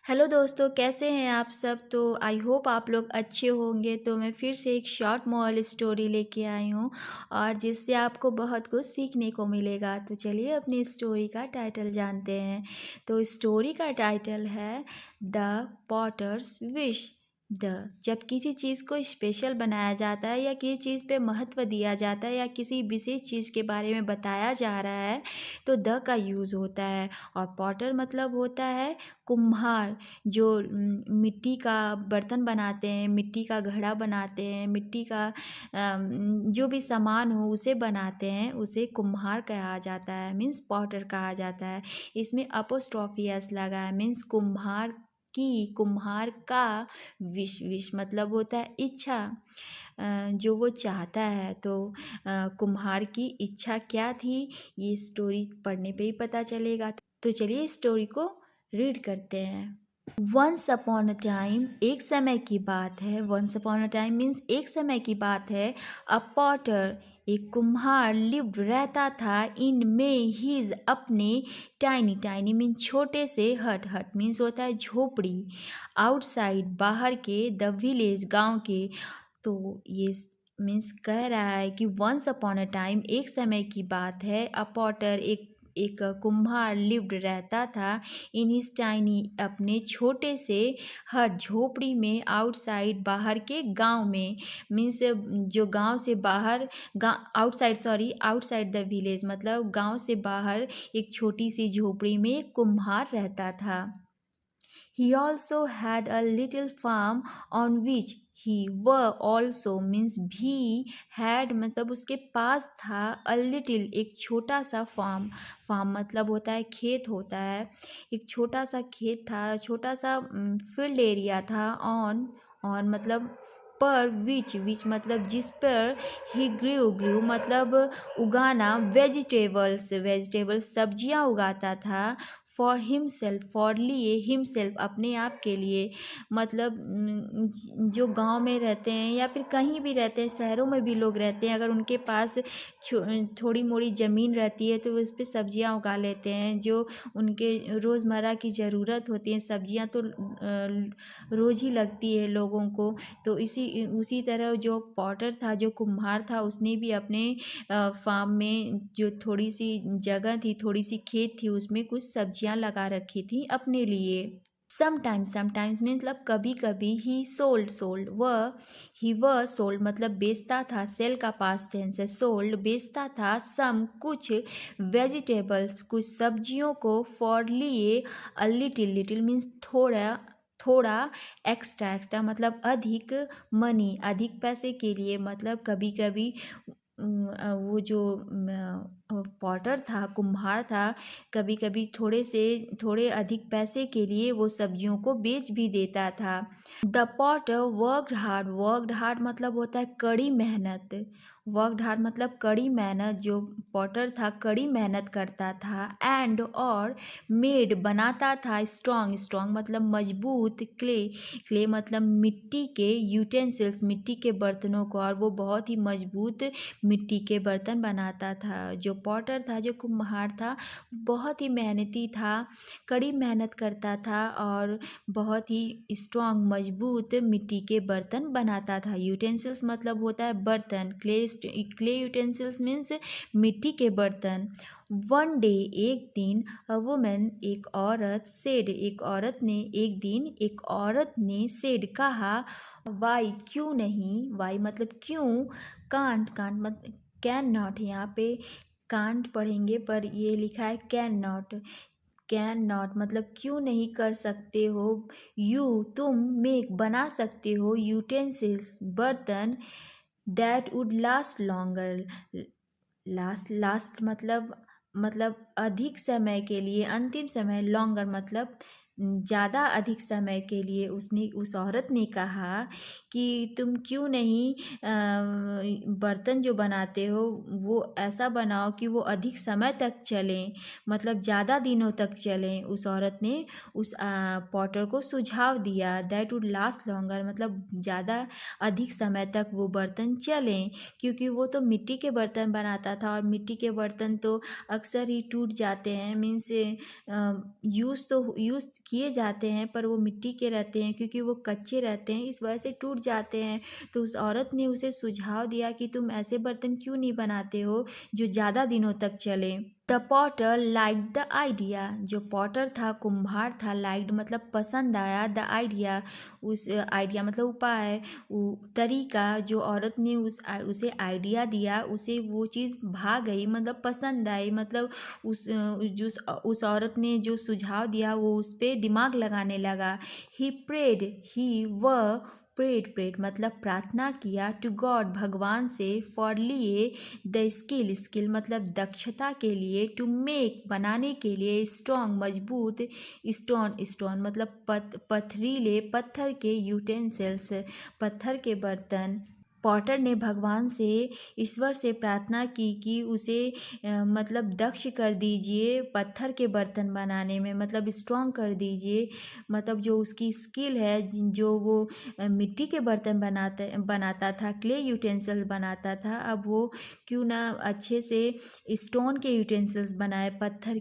Hello दोस्तों, कैसे हैं आप सब। तो आई होप आप लोग अच्छे होंगे। तो मैं फिर से एक शॉर्ट मोरल स्टोरी लेके आई हूँ और जिससे आपको बहुत कुछ सीखने को मिलेगा। तो चलिए अपनी स्टोरी का टाइटल जानते हैं। तो स्टोरी का टाइटल है द पॉटर्स विश। द जब किसी चीज़ को स्पेशल बनाया जाता है या किसी चीज़ पे महत्व दिया जाता है या किसी विशेष चीज़ के बारे में बताया जा रहा है तो द का यूज़ होता है। और पॉटर मतलब होता है कुम्हार, जो मिट्टी का बर्तन बनाते हैं, मिट्टी का घड़ा बनाते हैं, मिट्टी का जो भी सामान हो उसे बनाते हैं, उसे कुम्हार कहा जाता है, मीन्स पॉटर कहा जाता है। इसमें अपोस्ट्रॉफी एस लगा है, मीन्स कुम्हार की, कुम्हार का। विश, विश मतलब होता है इच्छा, जो वो चाहता है। तो कुम्हार की इच्छा क्या थी, ये स्टोरी पढ़ने पे ही पता चलेगा। तो चलिए स्टोरी को रीड करते हैं। वंस अपॉन अ टाइम, एक समय की बात है। Once upon a time means एक समय की बात है। अ पॉटर, एक कुम्हार, लिव्ड रहता था इन में हिज, अपने, टाइनी, टाइनी मीन छोटे से, हट, हट मीन्स होता है झोपड़ी, आउटसाइड बाहर के, द विलेज गांव के। तो ये मीन्स कह रहा है कि वंस अपॉन अ टाइम, एक समय की बात है। अ पॉटर, एक कुम्हार, लिव्ड रहता था इन हिज टाइनी, अपने छोटे से, हट झोपड़ी में, आउटसाइड बाहर के, गांव में, मीन्स जो गांव से बाहर, outside, sorry, outside the village मतलब गांव से बाहर एक छोटी सी झोपड़ी में एक कुम्हार रहता था। He also had a little farm on which he were also means भी, had मतलब उसके पास था, a little एक छोटा सा फार्म, फार्म मतलब होता है खेत होता है। एक छोटा सा खेत था, छोटा सा फील्ड एरिया था। ऑन मतलब पर, विच मतलब जिस पर, ही ग्रू मतलब उगाना, वेजिटेबल्स, वेजिटेबल्स सब्जियां उगाता था। फॉर हिमसेल्फ, फॉर लिए, हिमसेल्फ अपने आप के लिए, मतलब जो गांव में रहते हैं या फिर कहीं भी रहते हैं, शहरों में भी लोग रहते हैं, अगर उनके पास थोड़ी मोड़ी ज़मीन रहती है तो उस पर सब्जियां उगा लेते हैं जो उनके रोज़मर्रा की ज़रूरत होती है। सब्जियां तो रोज़ ही लगती है लोगों को। तो उसी तरह जो पॉटर था, जो कुम्हार था, उसने भी अपने फार्म में जो थोड़ी सी जगह थी, थोड़ी सी खेत थी, उसमें कुछ सब्जियां लगा रखी थी अपने लिए। समटाइम्स मतलब कभी कभी, ही सोल्ड वह सोल्ड मतलब बेचता था, सेल का पास्ट टेंस है, सोल्ड बेचता था, सम कुछ, वेजिटेबल्स कुछ सब्जियों को, फॉर लिए, अ लिटिल, लिटिल मीन्स थोड़ा, थोड़ा, एक्स्ट्रा मतलब अधिक, मनी अधिक पैसे के लिए, मतलब कभी कभी वो जो पॉटर था, कुम्हार था, कभी कभी थोड़े अधिक पैसे के लिए वो सब्जियों को बेच भी देता था। द पॉटर वर्कड हार्ड मतलब होता है कड़ी मेहनत, वर्कड हार्ड मतलब कड़ी मेहनत। जो पॉटर था कड़ी मेहनत करता था। एंड और, मेड बनाता था, स्ट्रॉन्ग मतलब मजबूत, क्ले मतलब मिट्टी के, यूटेंसिल्स मिट्टी के बर्तनों को, और वो बहुत ही मजबूत मिट्टी के बर्तन बनाता था। जो पॉटर था, जो कुम्हार था, बहुत ही मेहनती था, कड़ी मेहनत करता था और बहुत ही स्ट्रॉन्ग मजबूत मिट्टी के बर्तन बनाता था। यूटेंसिल्स मतलब होता है बर्तन, क्ले यूटेंसिल्स मीन्स मिट्टी के बर्तन। वन डे एक दिन, अ वुमेन एक औरत, सेड एक औरत ने, एक दिन एक औरत ने, सेड कहा, वाई क्यों नहीं, वाई मतलब क्यों, कांट मत, कैन नॉट, यहाँ पे कांट पढ़ेंगे पर ये लिखा है कैन नॉट मतलब क्यों नहीं कर सकते हो। यू तुम, मेक बना सकते हो, यूटेंसिल्स बर्तन, that would last longer, last मतलब अधिक समय के लिए, अंतिम समय, लॉन्गर मतलब ज़्यादा अधिक समय के लिए। उसने, उस औरत ने कहा कि तुम क्यों नहीं बर्तन जो बनाते हो वो ऐसा बनाओ कि वो अधिक समय तक चलें, मतलब ज़्यादा दिनों तक चलें। उस औरत ने उस पॉटर को सुझाव दिया, दैट वुड लास्ट लॉन्गर मतलब ज़्यादा अधिक समय तक वो बर्तन चलें, क्योंकि वो तो मिट्टी के बर्तन बनाता था और मिट्टी के बर्तन तो अक्सर ही टूट जाते हैं। मीन्स यूज़ किए जाते हैं पर वो मिट्टी के रहते हैं, क्योंकि वो कच्चे रहते हैं, इस वजह से टूट जाते हैं। तो उस औरत ने उसे सुझाव दिया कि तुम ऐसे बर्तन क्यों नहीं बनाते हो जो ज़्यादा दिनों तक चले। The Potter like the idea, जो पॉटर था, कुम्हार था, लाइक्ड मतलब पसंद आया, द आइडिया उस आइडिया मतलब उपाय, तरीका, जो औरत ने उसे आइडिया दिया, उसे वो चीज़ भा गई, मतलब पसंद आई, मतलब उस औरत ने जो सुझाव दिया वो उस पर दिमाग लगाने लगा। ही व प्रेड मतलब प्रार्थना किया, टू गॉड भगवान से, फॉर लिए, द स्किल मतलब दक्षता के लिए, टू मेक बनाने के लिए, स्ट्रॉन्ग मजबूत, स्टोन मतलब पथरीले पत्थर के, यूटेंसिल्स पत्थर के बर्तन। पॉटर ने भगवान से, ईश्वर से प्रार्थना की कि उसे मतलब दक्ष कर दीजिए पत्थर के बर्तन बनाने में, मतलब स्ट्रॉन्ग कर दीजिए, मतलब जो उसकी स्किल है, जो वो मिट्टी के बर्तन बनाता था, क्ले यूटेंसिल्स बनाता था, अब वो क्यों ना अच्छे से स्टोन के यूटेंसिल्स बनाए, पत्थर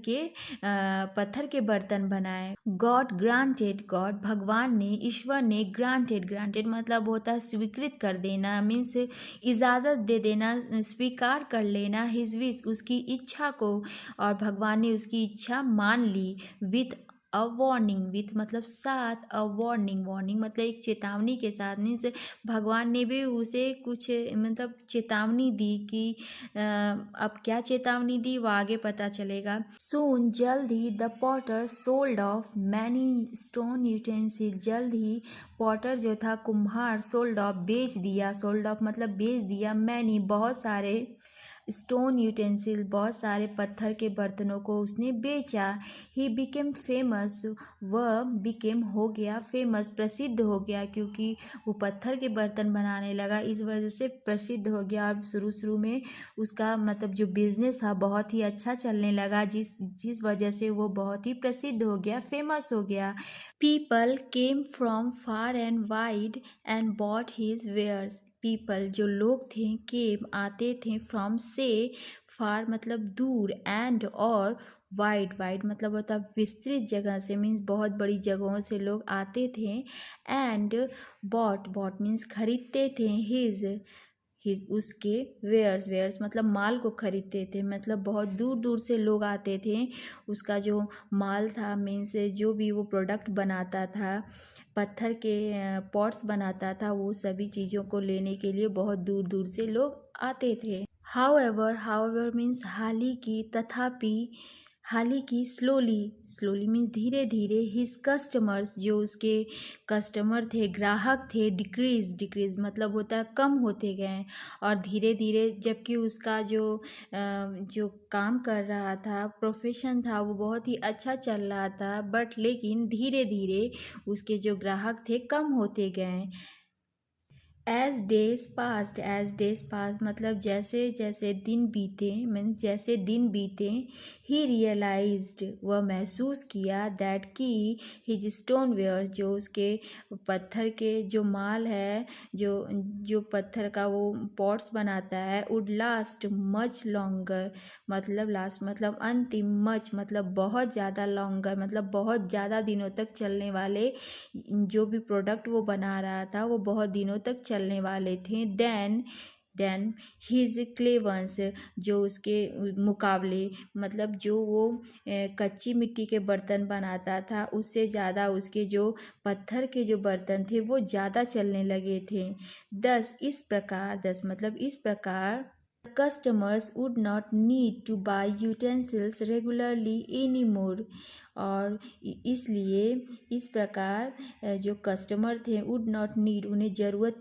के बर्तन बनाए। गॉड ग्रांटेड, गॉड भगवान ने, ईश्वर ने, ग्रांटेड मतलब होता है स्वीकृत कर देना, मीन्स इजाज़त दे देना, स्वीकार कर लेना, हिज विश उसकी इच्छा को, और भगवान ने उसकी इच्छा मान ली, विथ अ वार्निंग, विथ मतलब साथ, अ वार्निंग मतलब एक चेतावनी के साथ, मीन्स भगवान ने भी उसे कुछ मतलब चेतावनी दी कि अब क्या चेतावनी दी वो आगे पता चलेगा। सून जल्द ही, the potter sold off many stone utensil, जल्द ही पॉटर जो था कुम्हार, सोल्ड ऑफ बेच दिया, सोल्ड ऑफ मतलब बेच दिया, मैनी बहुत सारे, स्टोन यूटेंसिल बहुत सारे पत्थर के बर्तनों को उसने बेचा। ही बिकेम फेमस, वह बिकेम हो गया, फेमस प्रसिद्ध हो गया, क्योंकि वो पत्थर के बर्तन बनाने लगा, इस वजह से प्रसिद्ध हो गया। और शुरू में उसका मतलब जो बिजनेस था बहुत ही अच्छा चलने लगा, जिस वजह से वो बहुत ही प्रसिद्ध हो गया, फेमस हो गया। People came from far and wide and bought his wares, people जो लोग थे, केम आते थे, फ्रॉम से, फार मतलब दूर, एंड और वाइड मतलब होता विस्तृत जगह से, मीन्स बहुत बड़ी जगहों से लोग आते थे, एंड बॉट मीन्स खरीदते थे, हिज उसके, वेयर्स मतलब माल को खरीदते थे, मतलब बहुत दूर दूर से लोग आते थे, उसका जो माल था, मीन्स जो भी वो प्रोडक्ट बनाता था, पत्थर के पॉट्स बनाता था, वो सभी चीज़ों को लेने के लिए बहुत दूर दूर से लोग आते थे। हाउएवर मीन्स हाली की, स्लोली मीन्स धीरे धीरे, हिज कस्टमर्स जो उसके कस्टमर थे, ग्राहक थे, डिक्रीज मतलब होता है कम होते गए, और धीरे धीरे, जबकि उसका जो काम कर रहा था, प्रोफेशन था, वो बहुत ही अच्छा चल रहा था, बट लेकिन धीरे धीरे उसके जो ग्राहक थे कम होते गए। एज डेज पास मतलब जैसे जैसे दिन बीते, मीन्स जैसे दिन बीते, ही रियलाइज्ड वह महसूस किया, दैट कि हिज स्टोन वेयर जो उसके पत्थर के जो माल है, जो पत्थर का वो पॉट्स बनाता है, वुड लास्ट मच लॉन्गर मतलब लास्ट मतलब अंतिम, मच मतलब बहुत ज़्यादा, लॉन्गर मतलब बहुत ज़्यादा दिनों तक चलने वाले, जो भी प्रोडक्ट वो बना रहा था वो बहुत दिनों तक चलने वाले थे। देन हिज क्लेवंस जो उसके मुकाबले, मतलब जो वो कच्ची मिट्टी के बर्तन बनाता था उससे ज़्यादा उसके जो पत्थर के जो बर्तन थे वो ज़्यादा चलने लगे थे। दस मतलब इस प्रकार customers would not need two by utensils regularly any more, और इसलिए इस प्रकार जो कस्टमर थे, वुड नॉट नीड उन्हें ज़रूरत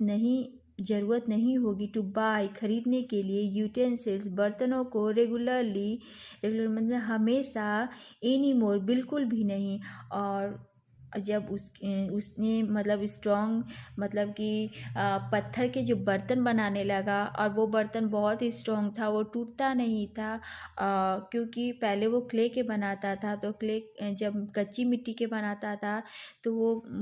नहीं होगी, टू बाय खरीदने के लिए, यूटेंसिल्स बर्तनों को, रेगुलर मतलब हमेशा, एनी मोर बिल्कुल भी नहीं। और जब उसने मतलब स्ट्रॉन्ग मतलब कि पत्थर के जो बर्तन बनाने लगा, और वो बर्तन बहुत ही स्ट्रॉन्ग था, वो टूटता नहीं था, क्योंकि पहले वो क्ले के बनाता था, तो क्ले जब कच्ची मिट्टी के बनाता था तो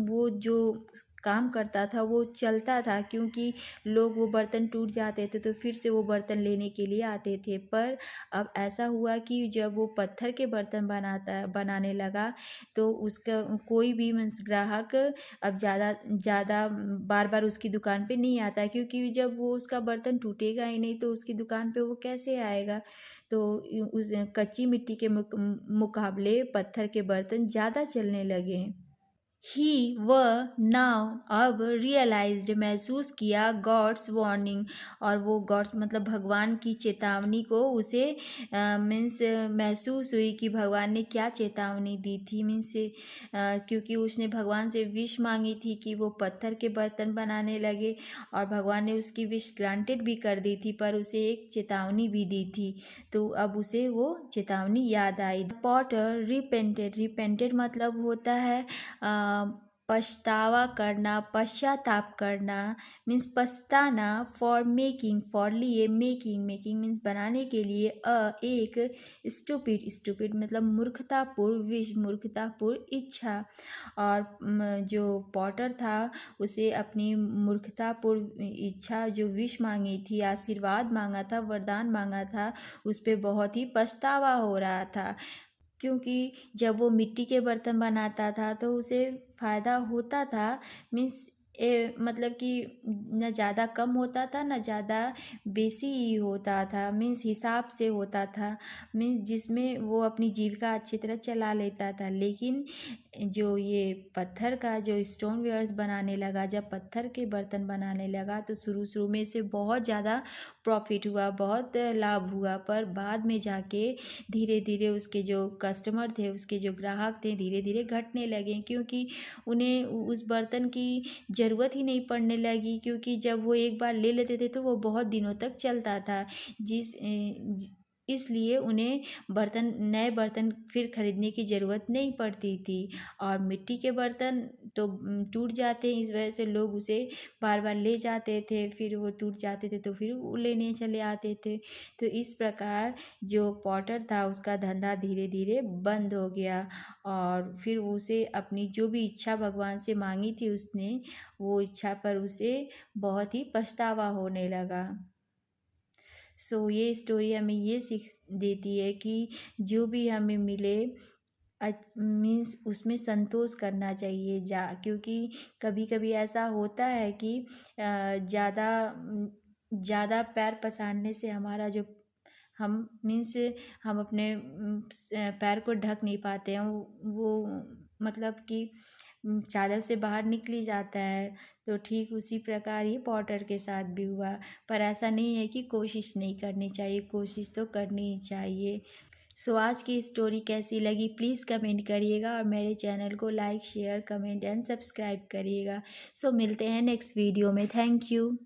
वो जो काम करता था वो चलता था, क्योंकि लोग वो बर्तन टूट जाते थे तो फिर से वो बर्तन लेने के लिए आते थे। पर अब ऐसा हुआ कि जब वो पत्थर के बर्तन बनाने लगा तो उसका कोई भी मीन्स ग्राहक अब ज़्यादा ज़्यादा बार बार उसकी दुकान पे नहीं आता, क्योंकि जब वो उसका बर्तन टूटेगा ही नहीं तो उसकी दुकान पे वो कैसे आएगा। तो उस कच्ची मिट्टी के मुकाबले पत्थर के बर्तन ज़्यादा चलने लगे। ही वह नाउ अब रियलाइज्ड महसूस किया गॉड्स वार्निंग, और वो गॉड्स मतलब भगवान की चेतावनी को उसे मीन्स महसूस हुई कि भगवान ने क्या चेतावनी दी थी। मीन्स क्योंकि उसने भगवान से विश मांगी थी कि वो पत्थर के बर्तन बनाने लगे, और भगवान ने उसकी विश ग्रांटेड भी कर दी थी, पर उसे एक चेतावनी भी दी थी। तो अब उसे वो चेतावनी याद आई। पॉटर रिपेंटेड मतलब होता है पछतावा करना, पश्चाताप करना, मीन्स पछताना। फॉर लिए, मेकिंग मीन्स बनाने के लिए। एक स्टूपिड मतलब मूर्खतापूर्ण विश, मूर्खतापूर्ण इच्छा। और जो पॉटर था उसे अपनी मूर्खतापूर्ण इच्छा जो विश मांगी थी, आशीर्वाद मांगा था, वरदान मांगा था, उस पर बहुत ही पछतावा हो रहा था। क्योंकि जब वो मिट्टी के बर्तन बनाता था तो उसे फ़ायदा होता था। मीन्स मतलब कि न ज़्यादा कम होता था न ज़्यादा बेसी ही होता था, मीन्स हिसाब से होता था, मीन्स जिसमें वो अपनी जीविका अच्छी तरह चला लेता था। लेकिन जो ये पत्थर का जो स्टोन वेयर्स बनाने लगा, जब पत्थर के बर्तन बनाने लगा तो शुरू शुरू में इसे बहुत ज़्यादा प्रॉफिट हुआ, बहुत लाभ हुआ, पर बाद में जाके धीरे धीरे उसके जो कस्टमर थे, उसके जो ग्राहक थे, धीरे धीरे घटने लगे, क्योंकि उन्हें उस बर्तन की ज़रूरत ही नहीं पड़ने लगी। क्योंकि जब वो एक बार ले लेते थे तो वो बहुत दिनों तक चलता था, इसलिए उन्हें नए बर्तन फिर खरीदने की ज़रूरत नहीं पड़ती थी। और मिट्टी के बर्तन तो टूट जाते हैं, इस वजह से लोग उसे बार बार ले जाते थे, फिर वो टूट जाते थे तो फिर वो लेने चले आते थे। तो इस प्रकार जो पॉटर था उसका धंधा धीरे धीरे बंद हो गया, और फिर उसे अपनी जो भी इच्छा भगवान से मांगी थी उसने, वो इच्छा पर उसे बहुत ही पछतावा होने लगा। सो ये स्टोरी हमें ये सीख देती है कि जो भी हमें मिले मीन्स उसमें संतोष करना चाहिए, क्योंकि कभी कभी ऐसा होता है कि ज़्यादा पैर पसारने से हमारा जो हम मीन्स हम अपने पैर को ढक नहीं पाते हैं, वो मतलब कि चादर से बाहर निकली जाता है। तो ठीक उसी प्रकार ही पॉटर के साथ भी हुआ। पर ऐसा नहीं है कि कोशिश नहीं करनी चाहिए, कोशिश तो करनी ही चाहिए। सो आज की स्टोरी कैसी लगी प्लीज़ कमेंट करिएगा, और मेरे चैनल को like share comment and subscribe करिएगा। सो मिलते हैं नेक्स्ट वीडियो में। Thank you.